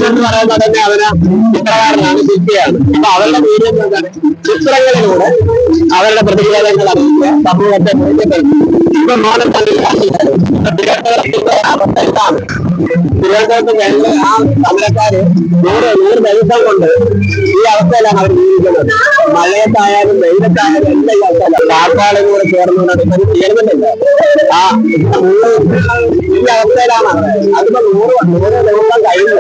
എന്ന് പറയുന്നത് തന്നെ അവന് ചിത്രകാരനാണ്, ശില്പിയാണ്. അപ്പൊ അവരുടെ വീഡിയോ എന്താണ്, ചിത്രങ്ങളിലൂടെ അവരുടെ പ്രതിഷേധങ്ങൾ അറിയിക്കുക, സമൂഹത്തെ ബോധ്യപ്പെടുത്തി. ഇപ്പൊ തിരുവനന്തപുരത്ത് വെള്ള ആ സമരക്കാര് 100 ദിവസം കൊണ്ട് ഈ അവസ്ഥയിലാണ് അവർ ജീവിക്കുന്നത്. മഴയത്തായാലും വെയിലത്തായാലും എല്ലാം ഈ അവസ്ഥയിലാണ്. ആൾക്കാരും കൂടെ ചേർന്നുകൊണ്ട് ചെയ്യുന്നില്ല. ആ ഈ അവസ്ഥയിലാണ് അവർ. അതിപ്പോ 100 ദിവസം കഴിഞ്ഞു.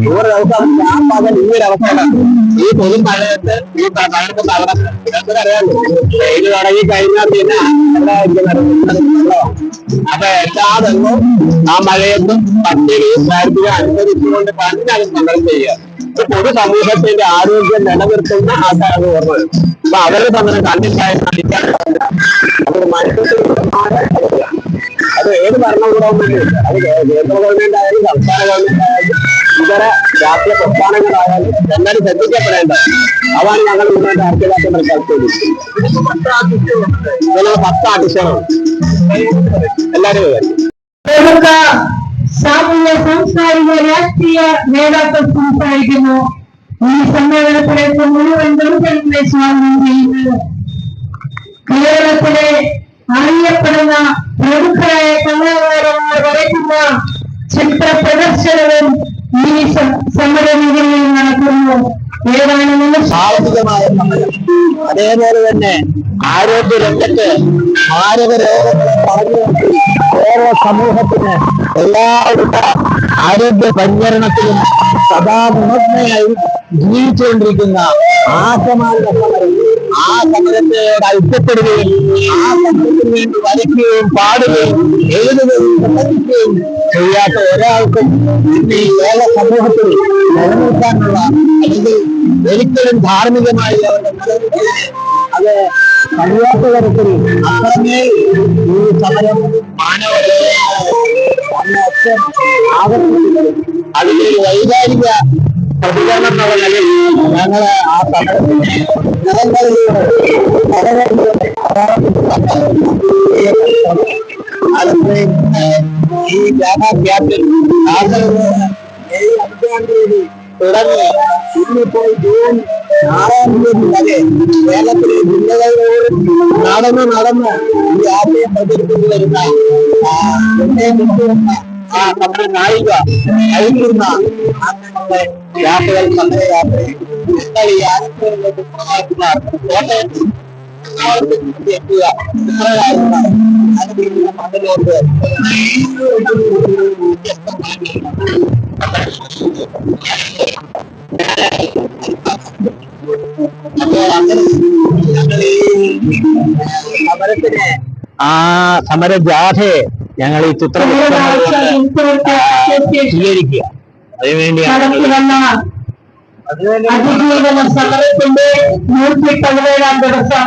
100 ദിവസം ആ പകൽ ഈ ഒരു അവസ്ഥയിലാണ്. ഈ പൊതുമഴയത്ത് ഈ പകർത്തുന്ന അവർക്ക് അറിയാമല്ലോ, വെയിൽ തുടങ്ങി കഴിഞ്ഞാൽ പിന്നെ വെള്ളമാണ്. അപ്പൊ എല്ലാ വെള്ളവും ആ മഴയത്തും പട്ടിണിയും ദാരിദ്ര്യം അനുഭവിച്ചുകൊണ്ട് പണ്ടിനത് സമരം ചെയ്യുക. പൊതു സമൂഹത്തിന്റെ ആരോഗ്യം നിലനിർത്തുന്ന ആൾക്കാരാണ് ഓർമ്മ. അപ്പൊ അവരുടെ സമരം കണ്ടിട്ടായ അത് മനുഷ്യർക്ക് അത് ഏത് ഭരണകൂടമൊന്നുമില്ല. അത് കേന്ദ്ര ഗവൺമെന്റ് ആയാലും സംസ്ഥാന ഗവൺമെന്റ് ആയാലും ഇതര രാഷ്ട്രീയ പ്രസ്ഥാനങ്ങളായാലും എന്നാലും ശ്രദ്ധിക്കപ്പെടേണ്ടത്. അതാണ് ഞങ്ങൾ ഇന്നത്തെ ഐക്യദാർഢ്യം പ്രഖ്യാപിച്ചത്. 10 ആർട്ടിസ്റ്റുകളുണ്ട് എല്ലാവരും. പ്രമുഖ സാമൂഹ്യ സാംസ്കാരിക രാഷ്ട്രീയ നേതാക്കൾ സംസാരിക്കുന്നു. ഈ സമ്മേളനത്തിലേക്ക് മുഴുവൻ ബഹുജനങ്ങളെ സ്വാഗതം ചെയ്യുന്നത് കേരളത്തിലെ അറിയപ്പെടുന്ന പ്രമുഖരായ കലാകാരന്മാർ വരയ്ക്കുന്ന ചിത്ര പ്രദർശനവും ഈ സമരവേദികളിൽ നടക്കുന്നു. സാഹസികമായ സമരം, അതേപോലെ തന്നെ ആരോഗ്യ രംഗത്ത് മാരക രോഗങ്ങളെ പറഞ്ഞു കേരള സമൂഹത്തിന് എല്ലാവിധ ആരോഗ്യ പരിചരണത്തിലും സദാ ഗുണജ്ഞയായി ജീവിച്ചുകൊണ്ടിരിക്കുന്ന ആസമാന സമരം. ആ സമരത്തോട് ഐക്യപ്പെടുകയും ആ സമരത്തിന് വേണ്ടി വരയ്ക്കുകയും പാടുകയും എഴുതുകയും പ്രസംഗിക്കുകയും ചെയ്യാത്ത ഒരാൾക്കും ഈ കേരള സമൂഹത്തിൽ നിലനിൽക്കാനുള്ള അല്ലെങ്കിൽ ഒരിക്കലും ധാർമ്മികമായി അവരുടെ നിലനിൽപ്പിനെ അത് കഴിയാത്ത തരത്തിൽ അത്രമേ ഈ സമരം ആവർത്തിക്കുന്നത്. അതിന്റെ വൈകാരിക പ്രതികരണം എന്നുള്ള നിലയിൽ ഞങ്ങള് ആ സമരത്തിന് ജനങ്ങളിലൂടെ ഈ ജാഥാ ക്യാപ്റ്റൻ മെയ് 5-ാം തീയതി തുടങ്ങി ഇന്നിപ്പോൾ ജൂൺ 6-ാം തീയതി വരെ കേരളത്തിലെ ജില്ലകളോട് നടന്ന് ഈ ആശയം പ്രചരിപ്പിച്ചു വരുന്ന ആ നമ്മുടെ നായിക നയിക്കുന്ന നമ്മുടെ യാത്രകൾ, സമരയാത്രയിൽ ഈ ആശയങ്ങളിലേക്ക് കോട്ടയം എത്തുക ചിത്രകാരന്മാർ അനുഭവിക്കുന്ന മണ്ണിലോട്ട് സമരത്തിന് ആ സമരജാഥയെ ഞങ്ങൾ ഈ ചിത്രം സ്വീകരിക്കുക. അതിനുവേണ്ടിയാണ് അതിജീവന സമരത്തിന്റെ 117-ാം ദിവസം